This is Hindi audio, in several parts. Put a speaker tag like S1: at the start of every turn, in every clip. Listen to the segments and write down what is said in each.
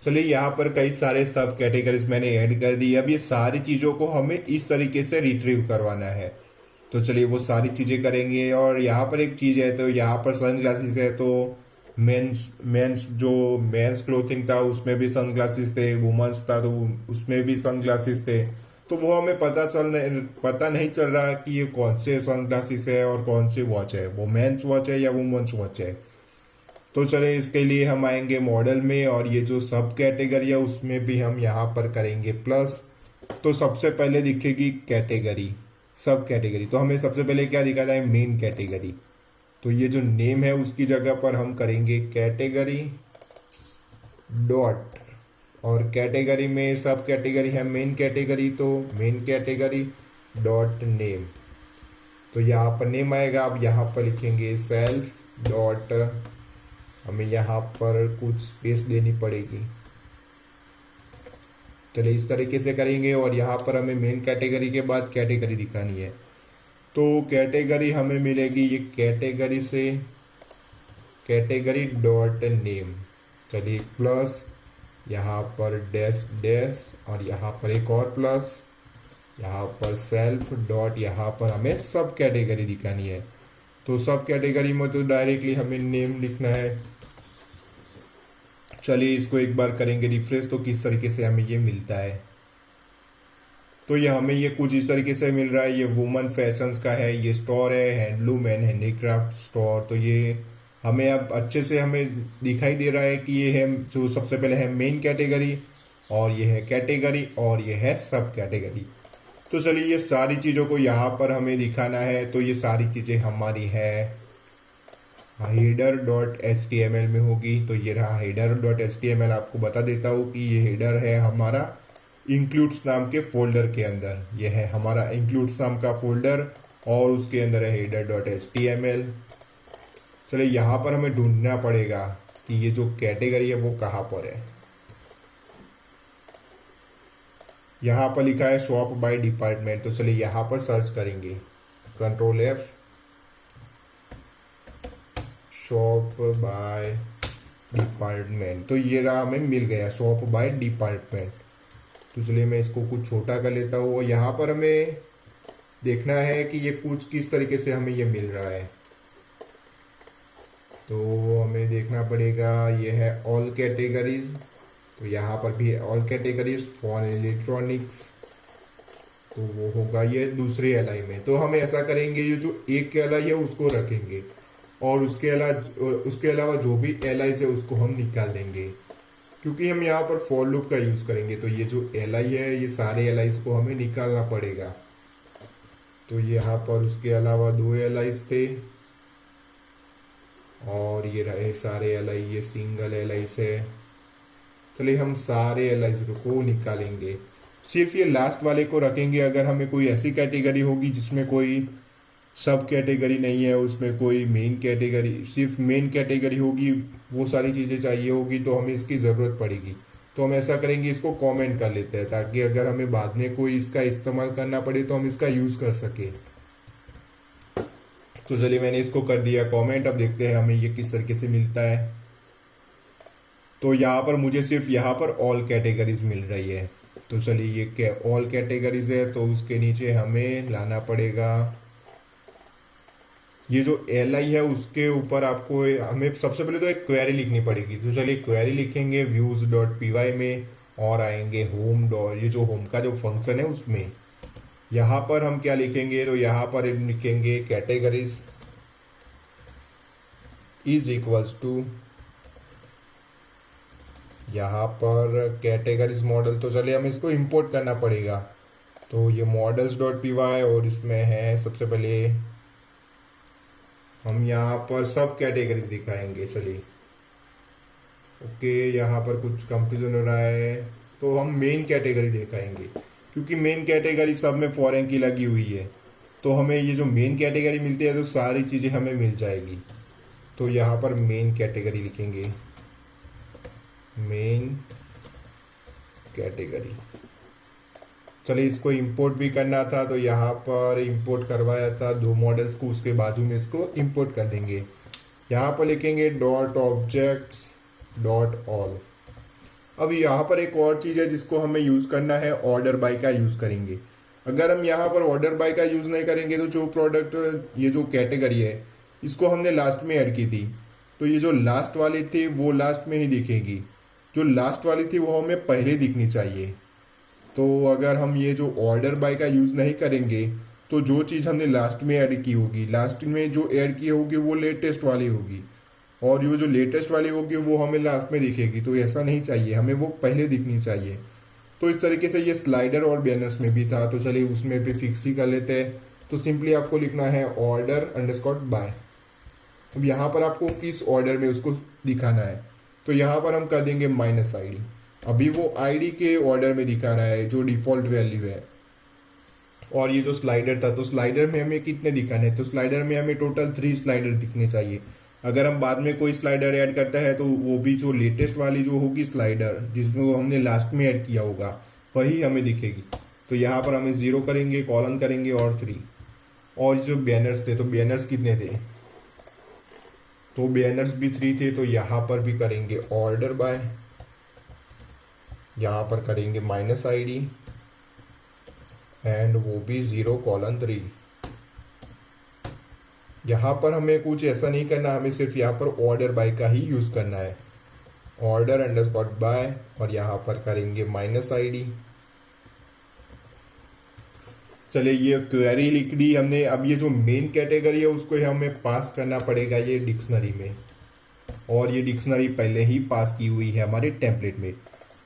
S1: चलिए यहाँ पर कई सारे सब कैटेगरीज मैंने ऐड कर दी। अब ये सारी चीज़ों को हमें इस तरीके से रिट्रीव करवाना है। तो चलिए वो सारी चीज़ें करेंगे। और यहाँ पर एक चीज़ है, तो यहाँ पर सन ग्लासेस है, तो मेंस जो मेंस क्लोथिंग था उसमें भी सन ग्लासेस थे, वुमेंस था तो उसमें भी सन ग्लासेस थे। तो वो हमें पता नहीं चल रहा कि ये कौन से सन ग्लासेस है और कौन से वॉच है, वो मेंस वॉच है या वुमेंस वॉच है। तो चले इसके लिए हम आएंगे मॉडल में, और ये जो सब कैटेगरी है उसमें भी हम यहाँ पर करेंगे प्लस। तो सबसे पहले दिखेगी कैटेगरी, सब कैटेगरी। तो हमें सबसे पहले क्या दिखाता है, मेन कैटेगरी। तो ये जो नेम है उसकी जगह पर हम करेंगे कैटेगरी डॉट, और कैटेगरी में सब कैटेगरी है मेन कैटेगरी, तो मेन कैटेगरी डॉट नेम। तो यहाँ पर नेम आएगा। अब यहाँ पर लिखेंगे सेल्फ डॉट, हमें यहाँ पर कुछ स्पेस देनी पड़ेगी। चलिए इस तरीके से करेंगे। और यहाँ पर हमें मेन कैटेगरी के बाद कैटेगरी दिखानी है। तो कैटेगरी हमें मिलेगी ये कैटेगरी से कैटेगरी डॉट नेम। चलिए प्लस, यहाँ पर डैश डैश, और यहाँ पर एक और प्लस, यहाँ पर सेल्फ डॉट, यहाँ पर हमें सब कैटेगरी दिखानी है। तो सब कैटेगरी में तो डायरेक्टली हमें नेम लिखना है। चलिए इसको एक बार करेंगे रिफ्रेश, तो किस तरीके से हमें ये मिलता है। तो ये हमें ये कुछ इस तरीके से मिल रहा है। ये वुमन फैशंस का है, ये स्टोर है हैंडलूम एंड हैंडीक्राफ्ट स्टोर। तो ये हमें अब अच्छे से हमें दिखाई दे रहा है कि ये है जो सबसे पहले है मेन कैटेगरी, और ये है कैटेगरी, और ये है सब कैटेगरी। तो चलिए ये सारी चीज़ों को यहाँ पर हमें दिखाना है। तो ये सारी चीज़ें हमारी है header dot H T M L में होगी। तो ये रहा header dot H T M L. आपको बता देता हूँ कि ये हेडर है हमारा इंक्लूड्स नाम के फोल्डर के अंदर। ये है हमारा इंक्लूड्स नाम का फोल्डर, और उसके अंदर है header dot H T M L. चलिए यहाँ पर हमें ढूंढना पड़ेगा कि ये जो कैटेगरी है वो कहाँ पर है। यहाँ पर लिखा है शॉप बाय डिपार्टमेंट। तो चलिए यहाँ पर सर्च करेंगे, control F, shop by department. तो ये रहा, हमें मिल गया शॉप बाय डिपार्टमेंट। तो चलिए मैं इसको कुछ छोटा कर लेता हूँ। और यहाँ पर हमें देखना है कि ये कुछ किस तरीके से हमें ये मिल रहा है। तो हमें देखना पड़ेगा, ये है ऑल कैटेगरीज। तो यहाँ पर भी ऑल कैटेगरीज फॉर इलेक्ट्रॉनिक्स, तो वो होगा ये दूसरी एलआई में। तो हम ऐसा करेंगे, ये जो एक एलआई है उसको रखेंगे, और उसके अलावा जो भी एलआई है उसको हम निकाल देंगे, क्योंकि हम यहाँ पर फॉर लूप का यूज़ करेंगे। तो ये जो एलआई है, ये सारे एलआई को हमें निकालना पड़ेगा। तो यहाँ पर उसके अलावा 2 एलआई थे, और ये रहे सारे एलआई, ये सिंगल एलआई है। चलिए हम सारे एलआई को निकालेंगे, सिर्फ ये लास्ट वाले को रखेंगे। अगर हमें कोई ऐसी कैटेगरी होगी जिसमें कोई सब कैटेगरी नहीं है, उसमें कोई मेन कैटेगरी, सिर्फ मेन कैटेगरी होगी, वो सारी चीज़ें चाहिए होगी, तो हमें इसकी ज़रूरत पड़ेगी। तो हम ऐसा करेंगे, इसको कमेंट कर लेते हैं, ताकि अगर हमें बाद में कोई इसका इस्तेमाल करना पड़े तो हम इसका यूज़ कर सके। तो चलिए मैंने इसको कर दिया कमेंट। अब देखते हैं हमें ये किस तरीके से मिलता है। तो यहाँ पर मुझे सिर्फ यहाँ पर ऑल कैटेगरीज मिल रही है। तो चलिए ये ऑल कैटेगरीज है, तो उसके नीचे हमें लाना पड़ेगा ये जो एल आई है, उसके ऊपर आपको हमें सबसे पहले तो एक क्वेरी लिखनी पड़ेगी। तो चलिए क्वेरी लिखेंगे व्यूज डॉट पी वाई में, और आएंगे होम डॉट, ये जो होम का जो फंक्शन है उसमें। यहाँ पर हम क्या लिखेंगे, तो यहाँ पर लिखेंगे कैटेगरीज इज इक्वल्स टू, यहाँ पर कैटेगरीज मॉडल। तो चलिए हमें इसको इंपोर्ट करना पड़ेगा। तो ये मॉडल्स डॉट पी वाई, और इसमें है सबसे पहले हम यहाँ पर सब कैटेगरीज दिखाएंगे। चलिए ओके, यहाँ पर कुछ कंफ्यूजन हो रहा है, तो हम मेन कैटेगरी दिखाएंगे, क्योंकि मेन कैटेगरी सब में फॉरेन की लगी हुई है। तो हमें ये जो मेन कैटेगरी मिलती है तो सारी चीज़ें हमें मिल जाएगी। तो यहाँ पर मेन कैटेगरी लिखेंगे, मेन कैटेगरी। चलिए इसको इंपोर्ट भी करना था, तो यहाँ पर इंपोर्ट करवाया था 2 मॉडल्स को, उसके बाजू में इसको इंपोर्ट कर देंगे। यहाँ पर लिखेंगे डॉट ऑब्जेक्ट्स डॉट ऑल। अब यहाँ पर एक और चीज़ है जिसको हमें यूज़ करना है, ऑर्डर बाय का यूज़ करेंगे। अगर हम यहाँ पर ऑर्डर बाय का यूज़ नहीं करेंगे तो जो प्रोडक्ट, ये जो कैटेगरी है, इसको हमने लास्ट में ऐड की थी, तो ये जो लास्ट वाली थी वो लास्ट में ही दिखेगी, जो लास्ट वाली थी वो हमें पहले दिखनी चाहिए। तो अगर हम ये जो ऑर्डर बाय का यूज़ नहीं करेंगे तो जो चीज़ हमने लास्ट में ऐड की होगी, लास्ट में जो ऐड की होगी वो लेटेस्ट वाली होगी, और ये जो लेटेस्ट वाली होगी वो हमें लास्ट में दिखेगी। तो ऐसा नहीं चाहिए, हमें वो पहले दिखनी चाहिए। तो इस तरीके से ये स्लाइडर और बैनर्स में भी था, तो चलिए उसमें भी फिक्स ही कर लेते हैं। तो सिंपली आपको लिखना है ऑर्डर अंडरस्कोर बाय। अब यहाँ पर आपको किस ऑर्डर में उसको दिखाना है, तो यहाँ पर हम कर देंगे -id। अभी वो आईडी के ऑर्डर में दिखा रहा है जो डिफ़ॉल्ट वैल्यू है। और ये जो स्लाइडर था, तो स्लाइडर में हमें कितने दिखाने हैं, तो स्लाइडर में हमें टोटल 3 स्लाइडर दिखने चाहिए। अगर हम बाद में कोई स्लाइडर ऐड करता है तो वो भी जो लेटेस्ट वाली जो होगी स्लाइडर, जिसमें वो हमने लास्ट में ऐड किया होगा, वही हमें दिखेगी। तो यहाँ पर हमें 0 करेंगे, कॉलन करेंगे और 3। और जो बैनर्स थे, तो बैनर्स कितने थे, तो बैनर्स भी 3 थे, तो यहाँ पर भी करेंगे ऑर्डर बाय, यहाँ पर करेंगे -id एंड वो भी 0:3। यहाँ पर हमें कुछ ऐसा नहीं करना, हमें सिर्फ यहाँ पर ऑर्डर बाय का ही यूज़ करना है, ऑर्डर अंडरस्कोर बाय, और यहाँ पर करेंगे -id। चलिए ये क्वेरी लिख दी हमने। अब ये जो मेन कैटेगरी है उसको हमें पास करना पड़ेगा ये डिक्शनरी में, और ये डिक्शनरी पहले ही पास की हुई है हमारे टेम्पलेट में।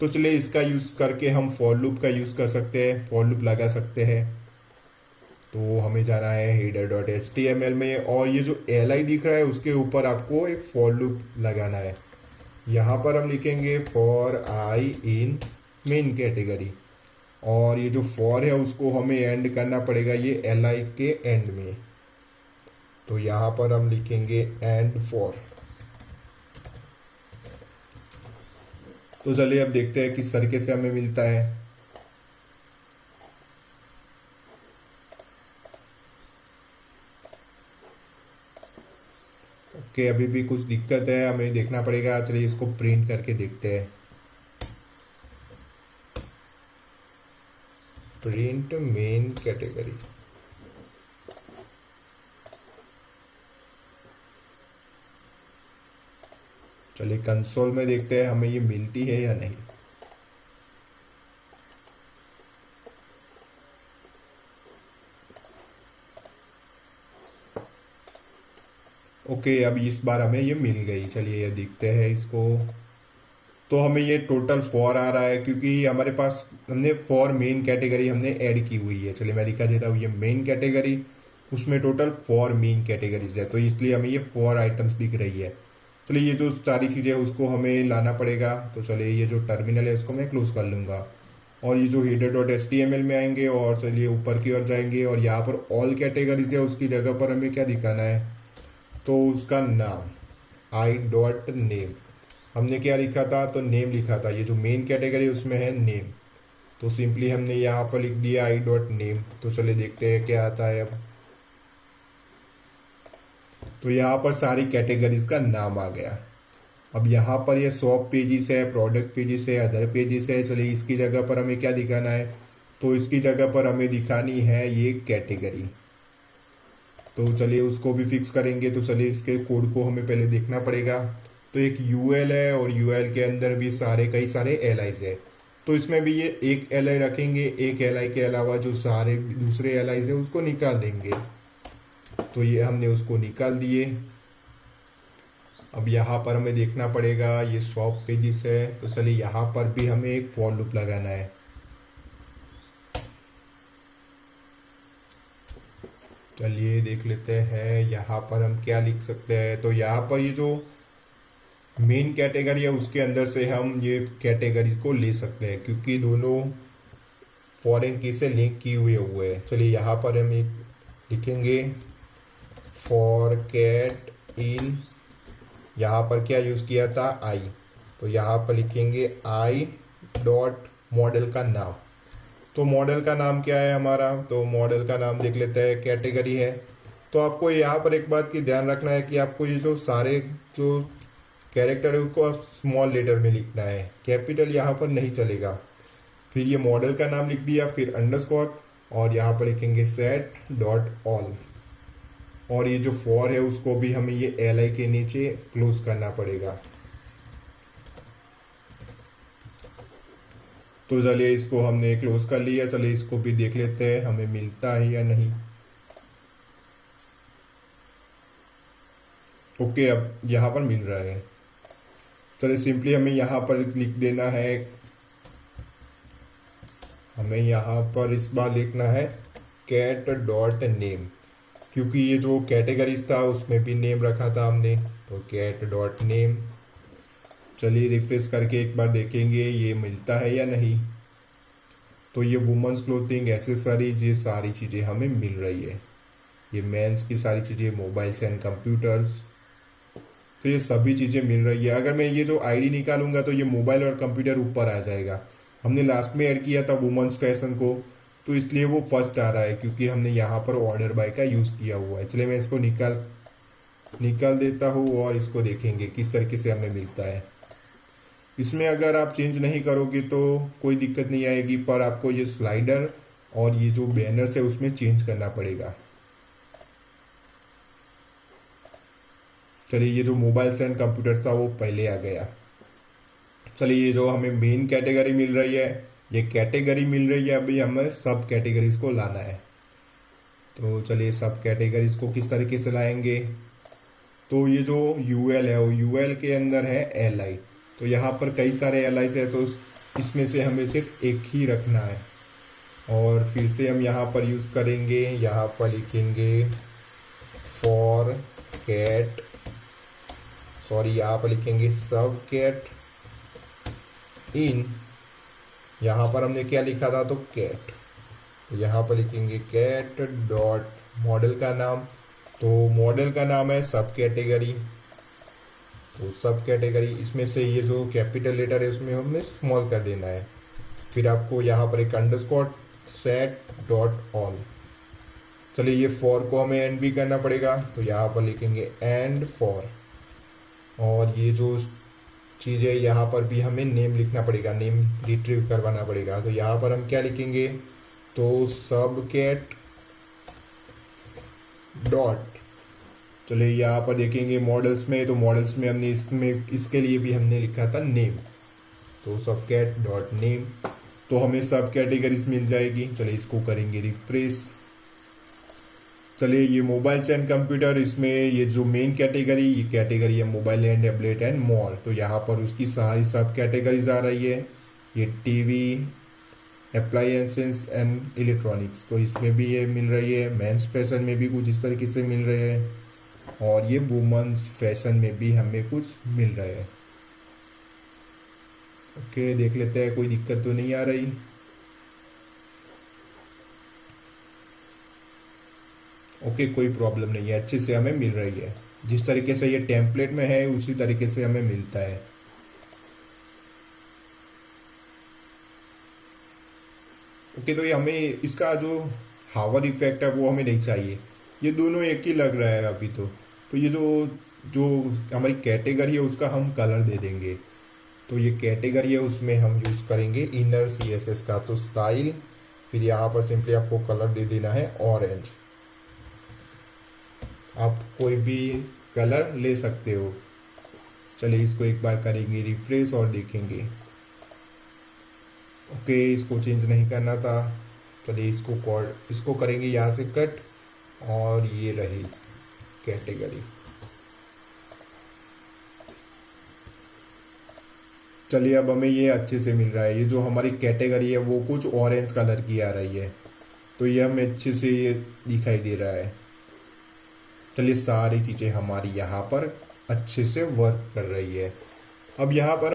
S1: तो चलिए इसका यूज़ करके हम फॉर लूप का यूज़ कर सकते हैं, फॉर लूप लगा सकते हैं। तो हमें जाना है header.html में, और ये जो li दिख रहा है उसके ऊपर आपको एक फॉर लूप लगाना है। यहाँ पर हम लिखेंगे for I in main category, और ये जो फॉर है उसको हमें एंड करना पड़ेगा ये li के एंड में। तो यहाँ पर हम लिखेंगे एंड फॉर। तो चलिए अब देखते हैं किस तरीके से हमें मिलता है। ओके, अभी भी कुछ दिक्कत है, हमें देखना पड़ेगा। चलिए इसको प्रिंट करके देखते हैं। Print main category. चलिए कंसोल में देखते हैं हमें ये मिलती है या नहीं। ओके, अब इस बार हमें ये मिल गई। चलिए ये देखते हैं इसको। तो हमें ये टोटल 4 आ रहा है, क्योंकि हमारे पास हमने फॉर मेन कैटेगरी हमने ऐड की हुई है। चलिए मैं लिखा देता हूँ ये मेन कैटेगरी, उसमें टोटल 4 मेन कैटेगरीज है, तो इसलिए हमें ये 4 आइटम्स दिख रही है। चलिए ये जो सारी चीज़ें उसको हमें लाना पड़ेगा। तो चलिए ये जो टर्मिनल है इसको मैं क्लोज कर लूँगा, और ये जो header.html में आएंगे, और चलिए ऊपर की ओर जाएंगे, और यहाँ पर ऑल कैटेगरीज है उसकी जगह पर हमें क्या दिखाना है, तो उसका नाम i.name। हमने क्या लिखा था, तो नेम लिखा था। ये जो मेन कैटेगरी उसमें है नेम, तो सिंपली हमने यहाँ पर लिख दिया i.name। तो चलिए देखते हैं क्या आता है अब। तो यहाँ पर सारी कैटेगरीज का नाम आ गया। अब यहाँ पर ये शॉप पेजेस है, प्रोडक्ट पेजेस है, अदर पेजेस है। चलिए इसकी जगह पर हमें क्या दिखाना है, तो इसकी जगह पर हमें दिखानी है ये कैटेगरी। तो चलिए उसको भी फिक्स करेंगे। तो चलिए इसके कोड को हमें पहले देखना पड़ेगा। तो एक यूएल है, और यूएल के अंदर भी कई सारे एलाइज है। तो इसमें भी ये एक एलआई रखेंगे, एक एलआई के अलावा जो सारे दूसरे एलाइज है उसको निकाल देंगे। तो ये हमने उसको निकाल दिए। अब यहाँ पर हमें देखना पड़ेगा ये शॉप पेजेस है, तो चलिए यहाँ पर भी हमें एक फॉर लूप लगाना है। चलिए देख लेते हैं यहाँ पर हम क्या लिख सकते हैं। तो यहाँ पर ये जो मेन कैटेगरी है उसके अंदर से हम ये कैटेगरी को ले सकते हैं, क्योंकि दोनों फॉरेन की से लिंक किए हुए हैं। चलिए यहाँ पर हम एक लिखेंगे फॉर कैट इन, यहाँ पर क्या यूज़ किया था आई, तो यहाँ पर लिखेंगे आई डॉट मॉडल का नाम। तो मॉडल का नाम क्या है हमारा, तो मॉडल का नाम देख लेते हैं, कैटेगरी है। तो आपको यहाँ पर एक बात की ध्यान रखना है कि आपको ये जो सारे जो कैरेक्टर है उसको स्मॉल लेटर में लिखना है, कैपिटल यहाँ पर नहीं चलेगा। फिर ये मॉडल का नाम लिख दिया, फिर अंडरस्कोर, और यहाँ पर लिखेंगे सेट डॉट ऑल। और ये जो फॉर है उसको भी हमें ये एल आई के नीचे क्लोज करना पड़ेगा। तो चलिए इसको हमने क्लोज कर लिया। चलिए इसको भी देख लेते हैं हमें मिलता है या नहीं। ओके, अब यहाँ पर मिल रहा है। चलिए सिंपली हमें यहाँ पर लिख देना है, हमें यहाँ पर इस बार लिखना है कैट डॉट नेम, क्योंकि ये जो कैटेगरीज था उसमें भी नेम रखा था हमने, तो कैट डॉट नेम। चलिए रिफ्रेश करके एक बार देखेंगे ये मिलता है या नहीं। तो ये वुमेंस क्लोथिंग, एसेसरीज, ये सारी चीज़ें हमें मिल रही है। ये मेंस की सारी चीज़ें, मोबाइल्स एंड कंप्यूटर्स, तो ये सभी चीज़ें मिल रही है। अगर मैं ये जो आईडी निकालूंगा तो ये मोबाइल और कंप्यूटर ऊपर आ जाएगा। हमने लास्ट में ऐड किया था वुमेंस फैशन को, तो इसलिए वो फर्स्ट आ रहा है, क्योंकि हमने यहाँ पर ऑर्डर बाय का यूज़ किया हुआ है। चलिए मैं इसको निकाल देता हूँ और इसको देखेंगे किस तरीके से हमें मिलता है। इसमें अगर आप चेंज नहीं करोगे तो कोई दिक्कत नहीं आएगी, पर आपको ये स्लाइडर और ये जो बैनर्स है उसमें चेंज करना पड़ेगा। चलिए ये जो मोबाइल्स एंड कंप्यूटर था वो पहले आ गया। चलिए ये जो हमें मेन कैटेगरी मिल रही है, ये कैटेगरी मिल रही है, अभी हमें सब कैटेगरीज को लाना है। तो चलिए सब कैटेगरीज को किस तरीके से लाएंगे। तो ये जो यूएल है वो यूएल के अंदर है एल आई, तो यहाँ पर कई सारे एल आईज है, तो इसमें से हमें सिर्फ एक ही रखना है। और फिर से हम यहाँ पर यूज़ करेंगे, यहाँ पर लिखेंगे फॉर कैट, सॉरी यहाँ पर लिखेंगे सब कैट इन, यहाँ पर हमने क्या लिखा था, तो कैट, तो यहाँ पर लिखेंगे कैट डॉट मॉडल का नाम, तो मॉडल का नाम है सब कैटेगरी, तो सब कैटेगरी इसमें से ये जो कैपिटल लेटर है उसमें हमें स्मॉल कर देना है। फिर आपको यहाँ पर एक अंडरस्कोर सेट डॉट ऑल। चलिए ये फॉर को हमें एंड भी करना पड़ेगा, तो यहाँ पर लिखेंगे एंड फॉर। और ये जो चीज़ है यहाँ पर भी हमें नेम लिखना पड़ेगा, नेम रिट्रीव करवाना पड़ेगा। तो यहाँ पर हम क्या लिखेंगे, तो सब कैट डॉट, चलिए यहाँ पर देखेंगे मॉडल्स में, तो मॉडल्स में हमने इसके लिए भी हमने लिखा था नेम, तो सब कैट डॉट नेम, तो हमें सब कैटेगरीज मिल जाएगी। चलिए इसको करेंगे रिफ्रेश। चलिए ये मोबाइल्स एंड कंप्यूटर, इसमें ये जो मेन कैटेगरी, ये कैटेगरी है mobile and tablet and mall, तो यहाँ पर उसकी सारी सब कैटेगरीज आ रही है। ये टीवी, अप्लायंसेस एंड इलेक्ट्रॉनिक्स, तो इसमें भी ये मिल रही है। मेंस फैशन में भी कुछ इस तरीके से मिल रहे हैं, और ये वुमेन्स फैशन में भी हमें कुछ मिल रहे हैं। ओके, देख लेते हैं कोई दिक्कत तो नहीं आ रही। ओके, कोई प्रॉब्लम नहीं है, अच्छे से हमें मिल रही है। जिस तरीके से ये टेम्पलेट में है उसी तरीके से हमें मिलता है। ओके, तो ये हमें इसका जो हावर इफेक्ट है वो हमें नहीं चाहिए, ये दोनों एक ही लग रहा है अभी तो ये जो जो हमारी कैटेगरी है उसका हम कलर दे देंगे। तो ये कैटेगरी है उसमें हम यूज़ करेंगे इनर CSS का, तो स्टाइल, फिर यहाँ पर सिंपली आपको कलर दे देना है ऑरेंज। आप कोई भी कलर ले सकते हो। चलिए इसको एक बार करेंगे रिफ्रेश और देखेंगे। ओके, इसको चेंज नहीं करना था। चलिए इसको करेंगे यहाँ से कट, और ये रही कैटेगरी। चलिए अब हमें ये अच्छे से मिल रहा है। ये जो हमारी कैटेगरी है वो कुछ ऑरेंज कलर की आ रही है, तो ये हमें अच्छे से ये दिखाई दे रहा है। चलिए सारी चीज़ें हमारी यहाँ पर अच्छे से वर्क कर रही है। अब यहाँ पर